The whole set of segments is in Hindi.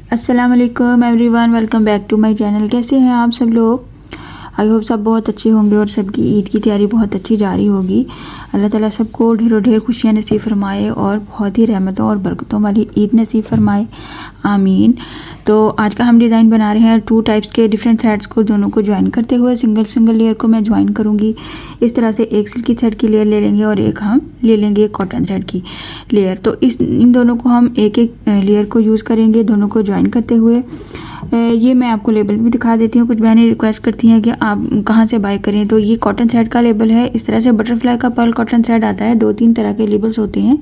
अस्सलाम वालेकुम everyone, welcome back to my channel. कैसे हैं आप सब लोग? आई होप सब बहुत अच्छे होंगे और सबकी ईद की तैयारी बहुत अच्छी जारी होगी। अल्लाह ताला सबको ढेरों ढेर खुशियाँ नसीब फरमाए और बहुत ही रहमतों और बरकतों वाली ईद नसीब फरमाए, आमीन। तो आज का हम डिज़ाइन बना रहे हैं 2 टाइप्स के डिफरेंट थ्रेड्स को, दोनों को ज्वाइन करते हुए सिंगल लेयर को मैं ज्वाइन करूँगी। इस तरह से एक सिल्की थ्रेड की लेयर ले लेंगे और एक हम ले लेंगे कॉटन थ्रेड की लेयर। तो इन दोनों को हम एक लेयर को यूज़ करेंगे, दोनों को ज्वाइन करते हुए। ये मैं आपको लेबल भी दिखा देती हूँ। कुछ बहनें रिक्वेस्ट करती हैं कि आप कहाँ से बाय करें, तो ये कॉटन थ्रेड का लेबल है। इस तरह से बटरफ्लाई का पर्ल कॉटन थ्रेड आता है। 2-3 तरह के लेबल्स होते हैं,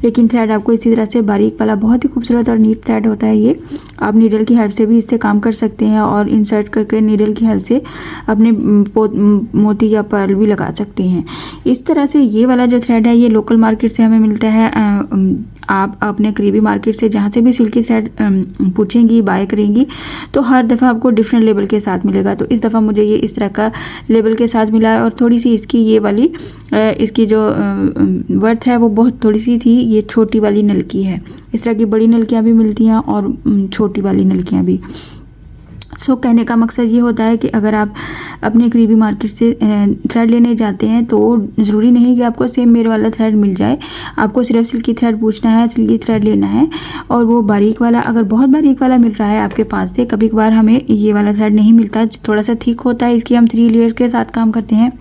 लेकिन थ्रेड आपको इसी तरह से बारीक वाला बहुत ही खूबसूरत और नीट थ्रेड होता है। ये आप नीडल की हेल्प से भी इससे काम कर सकते हैं और इंसर्ट करके नीडल की हेल्प से अपने मोती या पर्ल भी लगा सकते हैं। इस तरह से ये वाला जो थ्रेड है ये लोकल मार्केट से हमें मिलता है। आप अपने करीबी मार्केट से जहाँ से भी सिल्की थ्रेड पूछेंगी, बाय करेंगी, तो हर दफ़ा आपको डिफरेंट लेबल के साथ मिलेगा। तो इस दफ़ा मुझे ये इस तरह का लेबल के साथ मिला है और थोड़ी सी इसकी ये वाली इसकी जो वर्थ है वो बहुत थोड़ी सी थी। ये छोटी वाली नलकी है। इस तरह की बड़ी नलकियाँ भी मिलती हैं और छोटी वाली नलकियाँ भी। कहने का मकसद ये होता है कि अगर आप अपने करीबी मार्केट से थ्रेड लेने जाते हैं तो ज़रूरी नहीं कि आपको सेम मेरे वाला थ्रेड मिल जाए। आपको सिर्फ सिल्की थ्रेड पूछना है, सिल्की थ्रेड लेना है और वो बारीक वाला, अगर बहुत बारीक वाला मिल रहा है आपके पास से, कभी कभार हमें ये वाला थ्रेड नहीं मिलता, थोड़ा सा थिक होता है, इसकी हम 3 लेयर के साथ काम करते हैं।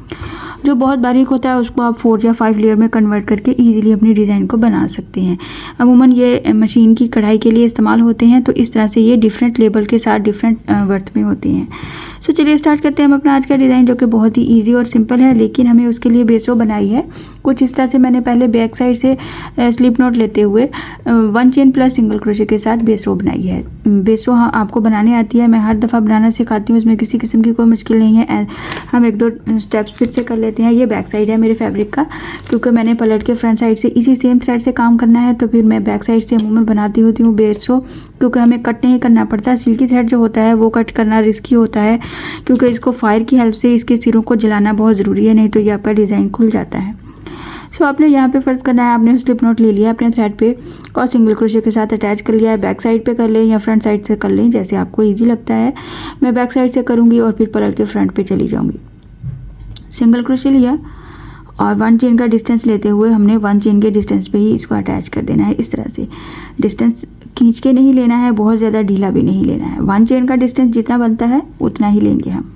जो बहुत बारीक होता है उसको आप 4 या 5 लेयर में कन्वर्ट करके इजीली अपनी डिज़ाइन को बना सकते हैं। अमूमन ये मशीन की कढ़ाई के लिए इस्तेमाल होते हैं। तो इस तरह से ये डिफरेंट लेबल के साथ डिफरेंट वर्थ में होते हैं। चलिए स्टार्ट करते हैं हम अपना आज का डिज़ाइन, जो कि बहुत ही इजी और सिंपल है, लेकिन हमें उसके लिए बेस रो बनाई है। कुछ इस तरह से मैंने पहले बैक साइड से स्लिप नॉट लेते हुए 1 चेन प्लस सिंगल क्रोशे के साथ बेस रो बनाई है। बेस रो आपको बनाने आती है, मैं हर दफ़ा बनाना सिखाती हूँ, इसमें किसी किस्म की कोई मुश्किल नहीं है। हम 1-2 स्टेप्स फिर से कर लेते हैं। ये बैक साइड है मेरे फैब्रिक का, क्योंकि मैंने पलट के फ्रंट साइड से इसी सेम थ्रेड से काम करना है, तो फिर मैं बैक साइड से अमूमन बनाती होती हूँ बेस रो, क्योंकि हमें कट नहीं करना पड़ता। सिल्की थ्रेड जो होता है वो कट करना रिस्की होता है, क्योंकि इसको फायर की हेल्प से इसके सिरों को जलाना बहुत ज़रूरी है, नहीं तो ये आपका डिज़ाइन खुल जाता है। आपने यहाँ पे फ़र्ज़ करना है, आपने स्लिप नॉट ले लिया अपने थ्रेड पे और सिंगल क्रोशे के साथ अटैच कर लिया है। बैक साइड पे कर लें या फ्रंट साइड से कर लें, जैसे आपको इजी लगता है। मैं बैक साइड से करूँगी और फिर पलट के फ्रंट पे चली जाऊँगी। सिंगल क्रोशे लिया और 1 चेन का डिस्टेंस लेते हुए हमने 1 चेन के डिस्टेंस पे ही इसको अटैच कर देना है। इस तरह से डिस्टेंस खींच के नहीं लेना है, बहुत ज़्यादा ढीला भी नहीं लेना है। 1 चेन का डिस्टेंस जितना बनता है उतना ही लेंगे हम,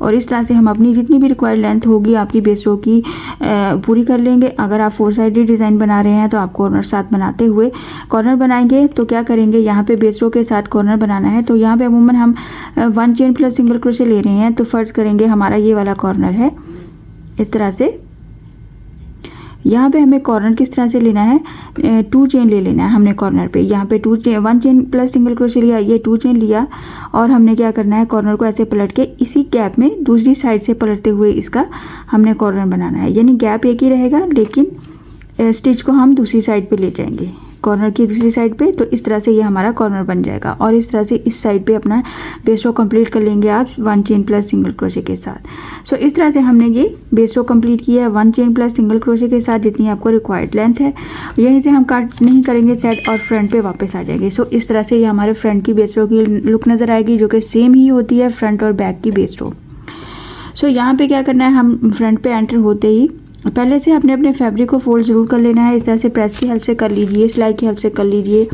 और इस तरह से हम अपनी जितनी भी रिक्वायर्ड लेंथ होगी आपकी बेस रो की पूरी कर लेंगे। अगर आप 4 साइडेड डिज़ाइन बना रहे हैं तो आप कॉर्नर साथ बनाते हुए कॉर्नर बनाएंगे। तो क्या करेंगे, यहाँ पे बेस रो के साथ कॉर्नर बनाना है, तो यहाँ पे अमूमन हम 1 चेन प्लस सिंगल क्रोशे ले रहे हैं। तो फ़र्ज़ करेंगे हमारा ये वाला कॉर्नर है। इस तरह से यहाँ पे हमें कॉर्नर किस तरह से लेना है, 2 चेन ले लेना है हमने कॉर्नर पे। यहाँ पे 1 चेन प्लस सिंगल क्रोशे लिया, ये 2 चेन लिया और हमने क्या करना है, कॉर्नर को ऐसे पलट के इसी गैप में दूसरी साइड से पलटते हुए इसका हमने कॉर्नर बनाना है। यानी गैप एक ही रहेगा, लेकिन स्टिच को हम दूसरी साइड पे ले जाएंगे, कॉर्नर की दूसरी साइड पे। तो इस तरह से ये हमारा कॉर्नर बन जाएगा और इस तरह से इस साइड पे अपना बेस रो कंप्लीट कर लेंगे आप 1 चेन प्लस सिंगल क्रोशे के साथ। इस तरह से हमने ये बेस रो कंप्लीट किया है 1 चेन प्लस सिंगल क्रोशे के साथ, जितनी आपको रिक्वायर्ड लेंथ है। यहीं से हम कट नहीं करेंगे थ्रेड और फ्रंट पे वापस आ जाएंगे। इस तरह से ये हमारे फ्रंट की बेस रो की लुक नज़र आएगी, जो कि सेम ही होती है फ्रंट और बैक की बेस रो। यहाँ पे क्या करना है, हम फ्रंट पे एंटर होते ही पहले से अपने अपने फैब्रिक को फोल्ड ज़रूर कर लेना है। इस तरह से प्रेस की हेल्प से कर लीजिए, सिलाई की हेल्प से कर लीजिए,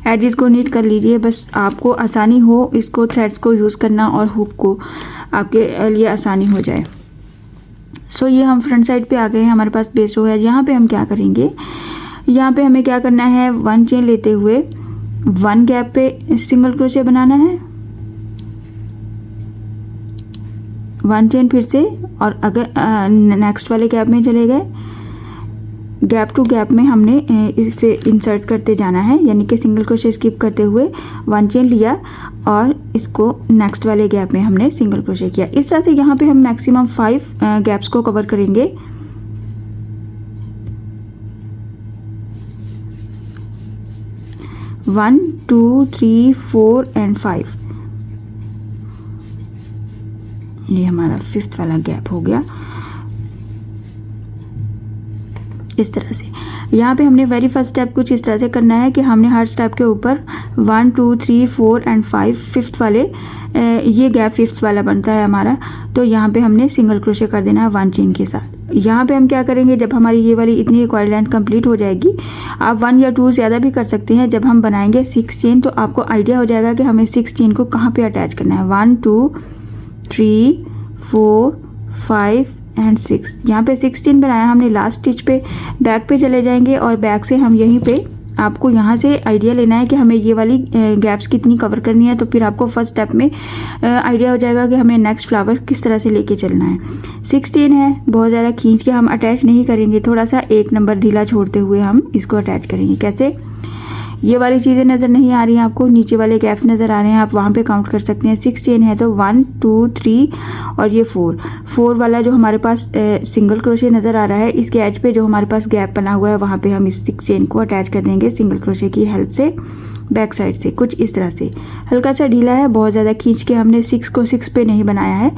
एजेस को नीट कर लीजिए, बस आपको आसानी हो इसको थ्रेड्स को यूज़ करना और हुक को आपके लिए आसानी हो जाए। ये हम फ्रंट साइड पे आ गए हैं, हमारे पास बेस रो है। यहाँ पे हम क्या करेंगे, यहाँ पे हमें क्या करना है, 1 चेन लेते हुए 1 गैप पे सिंगल क्रोशे बनाना है, 1 चेन फिर से, और अगर नेक्स्ट वाले गैप में चले गए, गैप टू गैप में हमने इससे इंसर्ट करते जाना है, यानी कि सिंगल क्रोशे स्किप करते हुए 1 चेन लिया और इसको नेक्स्ट वाले गैप में हमने सिंगल क्रोशे किया। इस तरह से यहाँ पे हम मैक्सिमम 5 गैप्स को कवर करेंगे। One, 2, 3, 4 and 5। ये हमारा 5th वाला गैप हो गया। इस तरह से यहाँ पे हमने वेरी फर्स्ट स्टेप कुछ इस तरह से करना है कि हमने हर स्टेप के ऊपर 1 2 3 4 एंड 5 फिफ्थ वाले ये गैप फिफ्थ वाला बनता है हमारा, तो यहाँ पे हमने सिंगल क्रोशे कर देना है 1 चेन के साथ। यहाँ पे हम क्या करेंगे, जब हमारी ये वाली इतनी रिक्वायर्ड लेंथ कंप्लीट हो जाएगी, आप 1 या 2 ज़्यादा भी कर सकते हैं। जब हम बनाएंगे 6 चेन तो आपको आइडिया हो जाएगा कि हमें 6 चेन को कहाँ पे अटैच करना है। 1 2 3 4 5 एंड 6, यहाँ पे 6 चेन बनाया हमने। लास्ट स्टिच पे बैक पे चले जाएंगे और बैक से हम यहीं पे आपको यहाँ से आइडिया लेना है कि हमें ये वाली गैप्स कितनी कवर करनी है, तो फिर आपको फर्स्ट स्टेप में आइडिया हो जाएगा कि हमें नेक्स्ट फ्लावर किस तरह से लेके चलना है। 6 चेन है, बहुत ज़्यादा खींच के हम अटैच नहीं करेंगे, थोड़ा सा 1 नंबर ढीला छोड़ते हुए हम इसको अटैच करेंगे। कैसे, ये वाली चीज़ें नज़र नहीं आ रही हैं आपको, नीचे वाले गैप्स नज़र आ रहे हैं, आप वहाँ पे काउंट कर सकते हैं। 6 चेन है तो 1 2 3 और ये 4 वाला जो हमारे पास सिंगल क्रोशे नज़र आ रहा है, इसके एज पे जो हमारे पास गैप बना हुआ है वहाँ पे हम इस 6 चेन को अटैच कर देंगे सिंगल क्रोशे की हेल्प से बैक साइड से, कुछ इस तरह से। हल्का सा ढीला है, बहुत ज़्यादा खींच के हमने 6 को 6 पे नहीं बनाया है,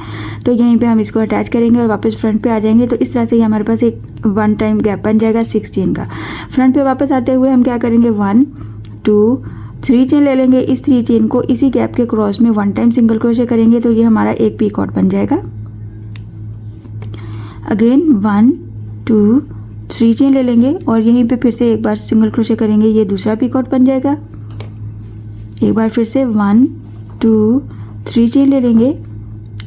तो यहीं पे हम इसको अटैच करेंगे और वापस फ्रंट पे आ जाएंगे। तो इस तरह से हमारे पास एक 1 टाइम गैप बन जाएगा 6 चेन का। फ्रंट पे वापस आते हुए हम क्या करेंगे, 1 2 3 चेन ले लेंगे। इस 3 चेन को इसी गैप के क्रॉस में 1 टाइम सिंगल क्रोशे करेंगे, तो ये हमारा एक पीकॉट बन जाएगा। अगेन 1 2 3 चेन ले लेंगे और यहीं पे फिर से एक बार सिंगल क्रोशे करेंगे, ये दूसरा पीकॉट बन जाएगा। एक बार फिर से 1 2 3 चेन ले लेंगे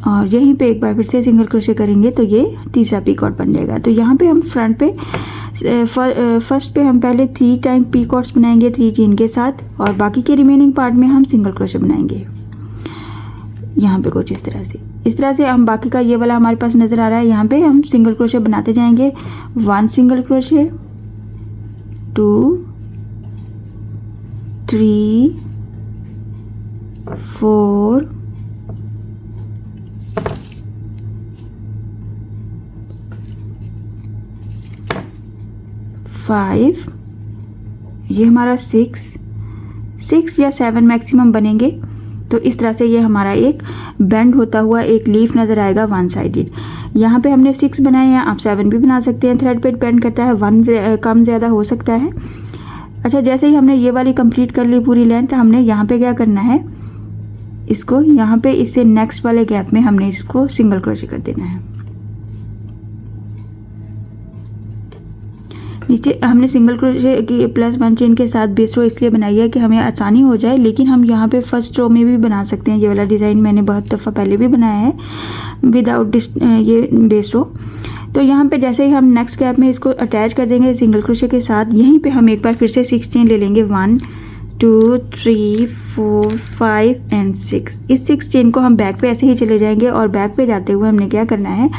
और यहीं पे एक बार फिर से सिंगल क्रोशे करेंगे, तो ये तीसरा पीकॉट बन जाएगा। तो यहाँ पे हम फ्रंट पे फर्स्ट पे हम पहले 3 टाइम पीकॉट्स बनाएंगे 3 चेन के साथ, और बाकी के रिमेनिंग पार्ट में हम सिंगल क्रोशे बनाएंगे। यहाँ पे कुछ इस तरह से हम बाकी का ये वाला हमारे पास नज़र आ रहा है, यहाँ पे हम सिंगल क्रोशे बनाते जाएंगे। 1 सिंगल क्रोशे, 2 3 4 5, ये हमारा 6 या 7 मैक्सिमम बनेंगे। तो इस तरह से ये हमारा एक बेंड होता हुआ एक लीफ नज़र आएगा 1 साइडेड। यहाँ पे हमने 6 बनाए हैं, आप 7 भी बना सकते हैं, थ्रेड पे डिपेंड करता है, 1 कम ज़्यादा हो सकता है। अच्छा, जैसे ही हमने ये वाली कंप्लीट कर ली पूरी लेंथ, हमने यहाँ पे क्या करना है, इसको यहाँ पे इससे नेक्स्ट वाले गैप में हमने इसको सिंगल क्रोशे कर देना है। नीचे हमने सिंगल क्रोशे की प्लस 1 चेन के साथ बेस रो इसलिए बनाई है कि हमें आसानी हो जाए, लेकिन हम यहाँ पे फर्स्ट रो में भी बना सकते हैं। ये वाला डिज़ाइन मैंने बहुत दफ़ा पहले भी बनाया है विदाउट ये बेस रो। तो यहाँ पे जैसे ही हम नेक्स्ट गैप में इसको अटैच कर देंगे सिंगल क्रोशे के साथ, यहीं पे हम एक बार फिर से 6 चेन ले लेंगे। 1 2 3 4 5 एंड 6। इस 6 चेन को हम बैक पे ऐसे ही चले जाएंगे और बैक पे जाते हुए हमने क्या करना है,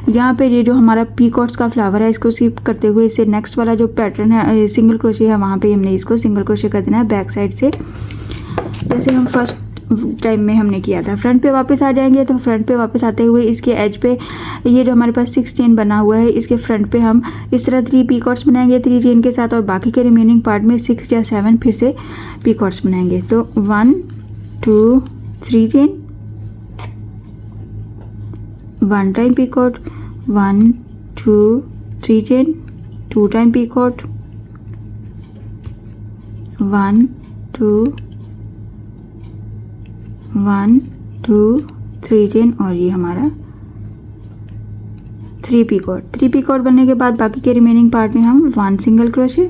यहाँ पे ये जो हमारा पीकॉट्स का फ्लावर है इसको स्किप करते हुए इससे नेक्स्ट वाला जो पैटर्न है सिंगल क्रोशे है वहाँ पे हमने इसको सिंगल क्रोशे कर देना है बैक साइड से, जैसे हम फर्स्ट टाइम में हमने किया था। फ्रंट पे वापस आ जाएंगे, तो फ्रंट पे वापस आते हुए इसके एज पे ये जो हमारे पास 6 चेन बना हुआ है इसके फ्रंट पे हम इस तरह 3 पीकॉट्स बनाएंगे 3 चेन के साथ, और बाकी के रिमेनिंग पार्ट में 6 या 7 फिर से पीकॉट्स बनाएंगे। तो 1 2 3 chain, 1 time picot, 1 2 3 chain, 2 time picot, 1 2 1 2 3 chain, और ये हमारा 3 पीकॉट बनने के बाद बाकी के रिमेनिंग पार्ट में हम 1 सिंगल क्रोशे,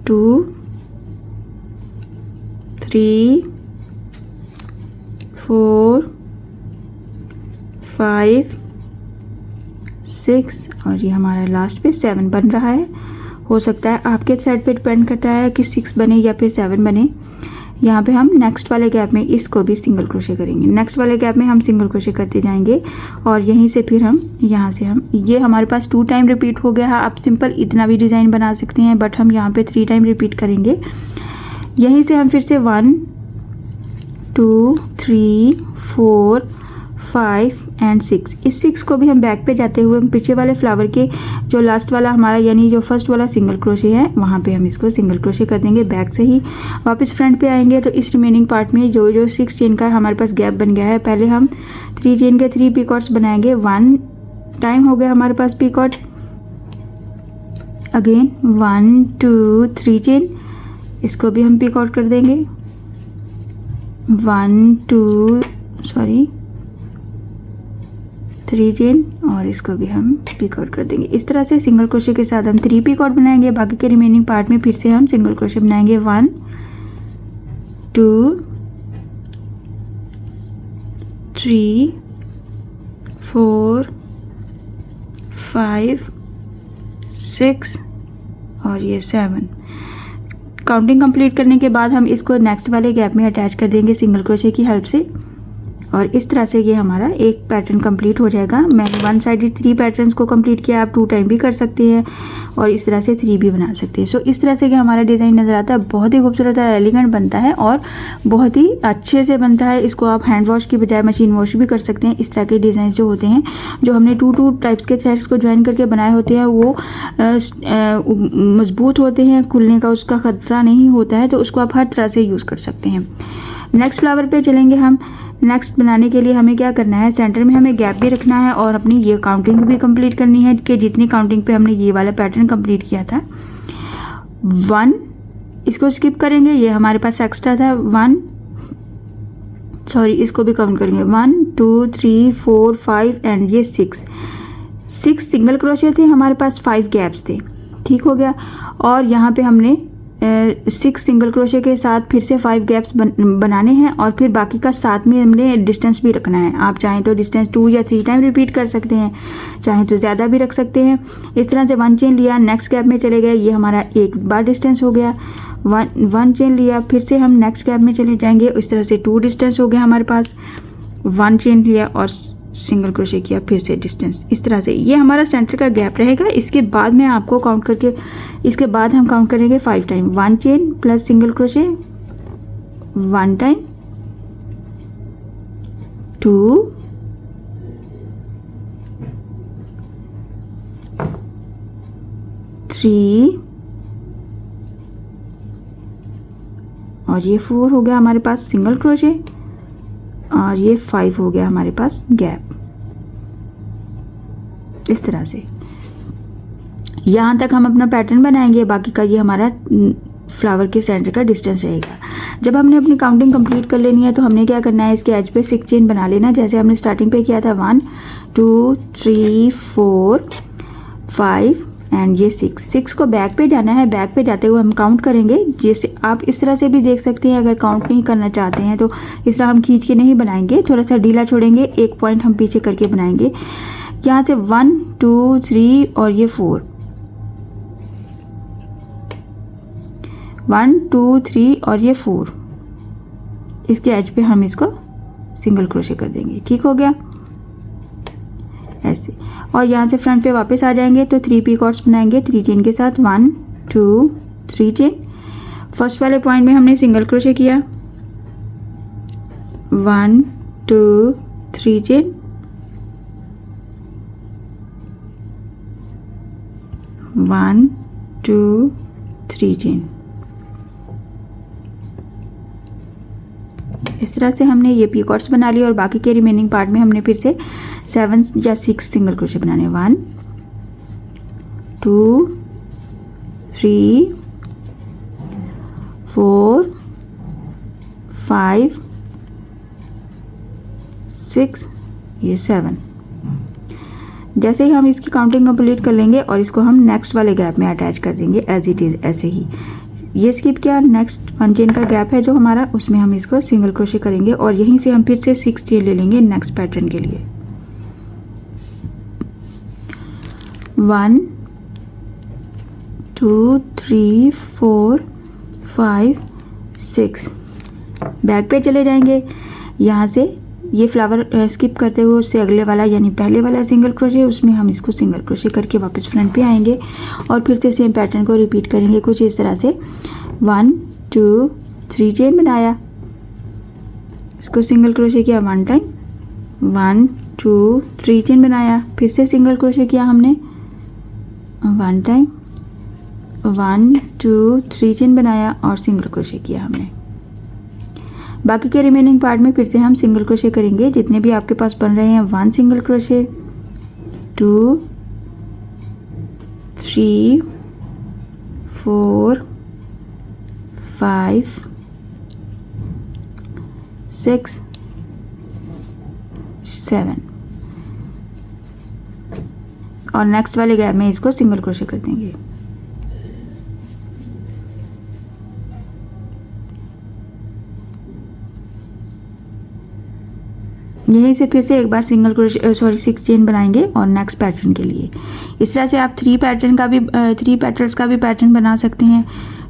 2 3 4 5 6 और ये हमारा लास्ट पे 7 बन रहा है। हो सकता है आपके थ्रेड पे डिपेंड करता है कि 6 बने या फिर 7 बने। यहाँ पे हम नेक्स्ट वाले गैप में इसको भी सिंगल क्रोशे करेंगे, नेक्स्ट वाले गैप में हम सिंगल क्रोशे करते जाएंगे, और यहीं से फिर हम यहाँ से हम ये हमारे पास 2 टाइम रिपीट हो गया है। आप सिंपल इतना भी डिज़ाइन बना सकते हैं, बट हम यहाँ पे 3 टाइम रिपीट करेंगे। यहीं से हम फिर से 1 2 3 4 5 एंड 6, इस 6 को भी हम बैक पे जाते हुए पीछे वाले फ्लावर के जो लास्ट वाला हमारा यानी जो फर्स्ट वाला सिंगल क्रोशे है वहाँ पे हम इसको सिंगल क्रोशे कर देंगे। बैक से ही वापस फ्रंट पे आएंगे, तो इस रिमेनिंग पार्ट में जो 6 चेन का हमारे पास गैप बन गया है, पहले हम 3 चेन के 3 पीकॉट्स बनाएंगे। 1 टाइम हो गया हमारे पास पीकॉट। अगेन 1 2 3 चेन, इसको भी हम पिक आउट कर देंगे। 1 2 3 चेन और इसको भी हम पिक आउट कर देंगे। इस तरह से सिंगल क्रोशे के साथ हम 3 पिक आउट बनाएंगे। बाकी के रिमेनिंग पार्ट में फिर से हम सिंगल क्रोशे बनाएंगे। 1 2 3 4 5 6 और ये 7। काउंटिंग कंप्लीट करने के बाद हम इसको नेक्स्ट वाले गैप में अटैच कर देंगे सिंगल क्रोशे की हेल्प से, और इस तरह से ये हमारा एक पैटर्न कंप्लीट हो जाएगा। मैंने 1 साइडेड 3 पैटर्न्स को कंप्लीट किया, आप 2 टाइम भी कर सकते हैं और इस तरह से 3 भी बना सकते हैं। सो इस तरह से कि हमारा डिज़ाइन नज़र आता है, बहुत ही खूबसूरत और एलिगेंट बनता है और बहुत ही अच्छे से बनता है। इसको आप हैंड वॉश की बजाय मशीन वॉश भी कर सकते हैं। इस तरह के डिज़ाइन जो होते हैं, जो हमने 2 टाइप्स के थ्रेड्स को ज्वाइन करके बनाए होते हैं, वो मजबूत होते हैं, खुलने का उसका खतरा नहीं होता है, तो उसको आप हर तरह से यूज़ कर सकते हैं। नेक्स्ट फ्लावर पे चलेंगे हम। नेक्स्ट बनाने के लिए हमें क्या करना है, सेंटर में हमें गैप भी रखना है और अपनी ये काउंटिंग भी कंप्लीट करनी है कि जितनी काउंटिंग पे हमने ये वाला पैटर्न कंप्लीट किया था। 1 इसको स्किप करेंगे, ये हमारे पास एक्स्ट्रा था। इसको भी काउंट करेंगे। 1 2 3 4 5 एंड ये 6 सिंगल क्रोशे थे हमारे पास, 5 गैप्स थे। ठीक हो गया। और यहाँ पे हमने 6 सिंगल क्रोशे के साथ फिर से 5 गैप्स बनाने हैं और फिर बाकी का साथ में हमने डिस्टेंस भी रखना है। आप चाहें तो डिस्टेंस 2 या 3 टाइम रिपीट कर सकते हैं, चाहें तो ज़्यादा भी रख सकते हैं। इस तरह से 1 चेन लिया, नेक्स्ट गैप में चले गए, ये हमारा एक बार डिस्टेंस हो गया। 1 चेन लिया, फिर से हम नेक्स्ट गैप में चले जाएंगे, इस तरह से 2 डिस्टेंस हो गया हमारे पास। 1 चेन लिया और सिंगल क्रोशे किया, फिर से डिस्टेंस। इस तरह से ये हमारा सेंटर का गैप रहेगा। इसके बाद में आपको काउंट करके, इसके बाद हम काउंट करेंगे 5 time. 1 chain plus single crochet, 1 time, 2, 3 और ये 4 हो गया हमारे पास सिंगल क्रोशे और ये 5 हो गया हमारे पास गैप। इस तरह से यहाँ तक हम अपना पैटर्न बनाएंगे। बाकी का ये हमारा फ्लावर के सेंटर का डिस्टेंस रहेगा। जब हमने अपनी काउंटिंग कंप्लीट कर लेनी है तो हमने क्या करना है, इसके एज पे 6 चेन बना लेना, जैसे हमने स्टार्टिंग पे किया था। 1 2 3 4 5 एंड ये 6 को बैक पे जाना है। बैक पे जाते हुए हम काउंट करेंगे। जैसे आप इस तरह से भी देख सकते हैं, अगर काउंट नहीं करना चाहते हैं तो इस तरह हम खींच के नहीं बनाएंगे, थोड़ा सा ढीला छोड़ेंगे, एक पॉइंट हम पीछे करके बनाएंगे। यहाँ से 1 2 3 और ये 4, 1 2 3 और ये 4, इसके एज पे हम इसको सिंगल क्रोशे कर देंगे। ठीक हो गया ऐसे। और यहाँ से फ्रंट पे वापस आ जाएंगे तो 3 पीक आउट्स बनाएंगे 3 चेन के साथ। 1 2 3 चेन। फर्स्ट वाले पॉइंट में हमने सिंगल क्रोशे किया, 1 2 3 चेन, 1 2 3 चेन। इस तरह से हमने ये पी कॉर्ड्स बना लिए और बाकी के रिमेनिंग पार्ट में हमने फिर से 7 या 6 सिंगल क्रोशे बनाने। 1 2 3 4 5 6 ये 7। जैसे ही हम इसकी काउंटिंग कंप्लीट कर लेंगे और इसको हम नेक्स्ट वाले गैप में अटैच कर देंगे एज इट इज़। ऐसे ही ये स्किप किया, नेक्स्ट 1 चेन का गैप है जो हमारा, उसमें हम इसको सिंगल क्रोशे करेंगे और यहीं से हम फिर से 6 चेन ले लेंगे नेक्स्ट पैटर्न के लिए। 1 2 3 4 5 6 बैक पे चले जाएंगे। यहाँ से ये फ्लावर स्किप करते हुए उससे अगले वाला यानी पहले वाला सिंगल क्रोशे, उसमें हम इसको सिंगल क्रोशे करके वापस फ्रंट पे आएंगे और फिर से सेम पैटर्न को रिपीट करेंगे कुछ इस तरह से। 1 2 3 चेन बनाया, इसको सिंगल क्रोशे किया 1 टाइम, 1 2 3 चेन बनाया, फिर से सिंगल क्रोशे किया हमने 1 टाइम, 1 2 3 चेन बनाया और सिंगल क्रोशे किया हमने। बाकी के रिमेनिंग पार्ट में फिर से हम सिंगल क्रोशे करेंगे जितने भी आपके पास बन रहे हैं। 1 सिंगल क्रोशे, 2 3 4 5 6 7 और नेक्स्ट वाले गैप में इसको सिंगल क्रोशे कर देंगे। यहीं से फिर से एक बार सिंगल क्रोशे 6 चेन बनाएंगे और नेक्स्ट पैटर्न के लिए। इस तरह से आप 3 पेटल्स का भी पैटर्न बना सकते हैं,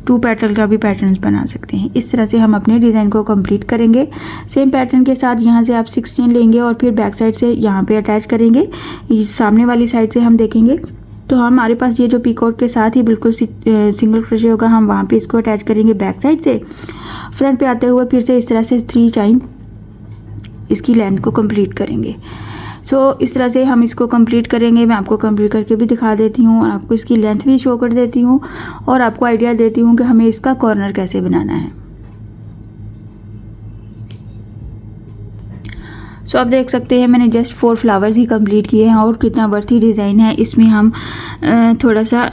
2 पेटल का भी पैटर्न बना सकते हैं। इस तरह से हम अपने डिज़ाइन को कंप्लीट करेंगे। सेम पैटर्न के साथ यहाँ से आप 6 चेन लेंगे और फिर बैक साइड से यहाँ पे अटैच करेंगे। सामने वाली साइड से हम देखेंगे तो हमारे पास ये जो पीकॉक के साथ ही बिल्कुल सिंगल क्रोशे होगा, हम वहाँ पे इसको अटैच करेंगे बैक साइड से। फ्रंट पे आते हुए फिर से इस तरह से 3 टाइम इसकी लेंथ को कंप्लीट करेंगे। इस तरह से हम इसको कंप्लीट करेंगे। मैं आपको कंप्लीट करके भी दिखा देती हूँ और आपको इसकी लेंथ भी शो कर देती हूँ और आपको आइडिया देती हूँ कि हमें इसका कॉर्नर कैसे बनाना है। आप देख सकते हैं मैंने जस्ट 4 फ्लावर्स ही कंप्लीट किए हैं और कितना वर्थी डिज़ाइन है। इसमें हम थोड़ा सा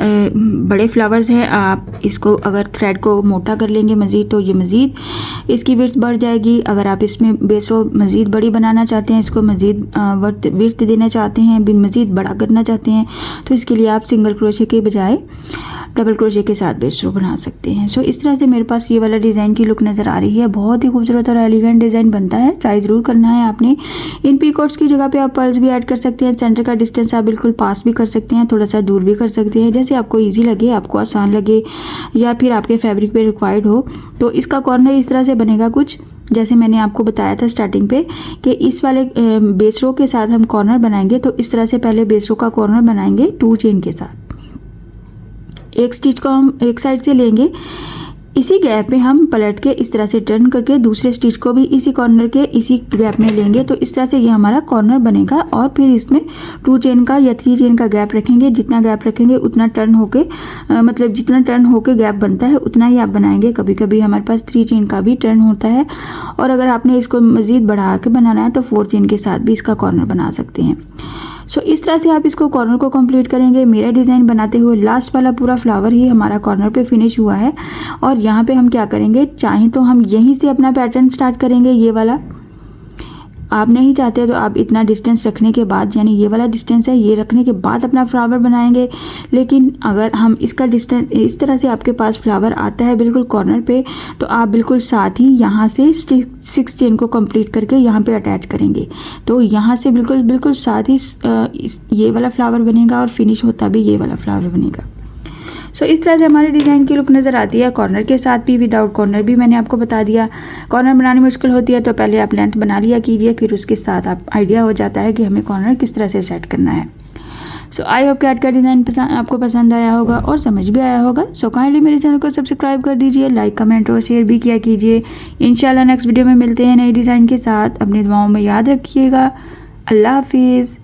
बड़े फ्लावर्स हैं। आप इसको अगर थ्रेड को मोटा कर लेंगे मज़ीद तो ये मज़ीद इसकी विड्थ बढ़ जाएगी। अगर आप इसमें बेस रो मज़ीद बड़ी बनाना चाहते हैं, इसको मज़ीद विड्थ देना चाहते हैं, मज़ीद बड़ा करना चाहते हैं, तो इसके लिए आप सिंगल क्रोशे के बजाय डबल क्रोशे के साथ बेस रो बना सकते हैं। इस तरह से मेरे पास ये वाला डिज़ाइन की लुक नज़र आ रही है। बहुत ही खूबसूरत और एलिगेंट डिज़ाइन बनता है। ट्राई ज़रूर करना है आपने। इन पीकॉट्स की जगह पे आप पर्ल्स भी ऐड कर सकते हैं। सेंटर का डिस्टेंस आप बिल्कुल पास भी कर सकते हैं, थोड़ा सा दूर भी कर सकते हैं, जैसे आपको ईजी लगे, आपको आसान लगे या फिर आपके फैब्रिक पे रिक्वायर्ड हो। तो इसका कॉर्नर इस तरह से बनेगा कुछ जैसे मैंने आपको बताया था स्टार्टिंग पे कि इस वाले बेस रो के साथ हम कॉर्नर बनाएंगे। तो इस तरह से पहले बेस रो का कॉर्नर बनाएंगे 2 चेन के साथ। एक स्टिच को हम एक साइड से लेंगे, इसी गैप में हम पलट के इस तरह से टर्न करके दूसरे स्टिच को भी इसी कॉर्नर के इसी गैप में लेंगे। तो इस तरह से ये हमारा कॉर्नर बनेगा और फिर इसमें 2 चेन का या 3 चेन का गैप रखेंगे। जितना गैप रखेंगे उतना टर्न होके मतलब जितना टर्न होके गैप बनता है उतना ही आप बनाएंगे। कभी कभी हमारे पास 3 चेन का भी टर्न होता है और अगर आपने इसको मज़ीद बढ़ा के बनाना है तो 4 चेन के साथ भी इसका कॉर्नर बना सकते हैं। इस तरह से आप इसको कॉर्नर को कंप्लीट करेंगे। मेरा डिज़ाइन बनाते हुए लास्ट वाला पूरा फ्लावर ही हमारा कॉर्नर पे फिनिश हुआ है और यहाँ पे हम क्या करेंगे, चाहें तो हम यहीं से अपना पैटर्न स्टार्ट करेंगे। ये वाला आप नहीं चाहते तो आप इतना डिस्टेंस रखने के बाद, यानी ये वाला डिस्टेंस है, ये रखने के बाद अपना फ्लावर बनाएंगे। लेकिन अगर हम इसका डिस्टेंस इस तरह से आपके पास फ्लावर आता है बिल्कुल कॉर्नर पे, तो आप बिल्कुल साथ ही यहाँ से 6 चेन को कंप्लीट करके यहाँ पे अटैच करेंगे। तो यहाँ से बिल्कुल साथ ही ये वाला फ्लावर बनेगा और फिनिश होता भी ये वाला फ्लावर बनेगा। इस तरह से हमारे डिज़ाइन की लुक नज़र आती है। कॉर्नर के साथ भी, विदाउट कॉर्नर भी मैंने आपको बता दिया। कॉर्नर बनाने में मुश्किल होती है तो पहले आप लेंथ बना लिया कीजिए, फिर उसके साथ आप आइडिया हो जाता है कि हमें कॉर्नर किस तरह से सेट करना है। आई होप कि आज का डिज़ाइन आपको पसंद आया होगा और समझ भी आया होगा। काइंडली मेरे चैनल को सब्सक्राइब कर दीजिए, लाइक कमेंट और शेयर भी किया कीजिए। इंशाल्लाह नेक्स्ट वीडियो में मिलते हैं नए डिज़ाइन के साथ। अपनी दुआओं में याद रखिएगा। अल्लाह हाफिज़।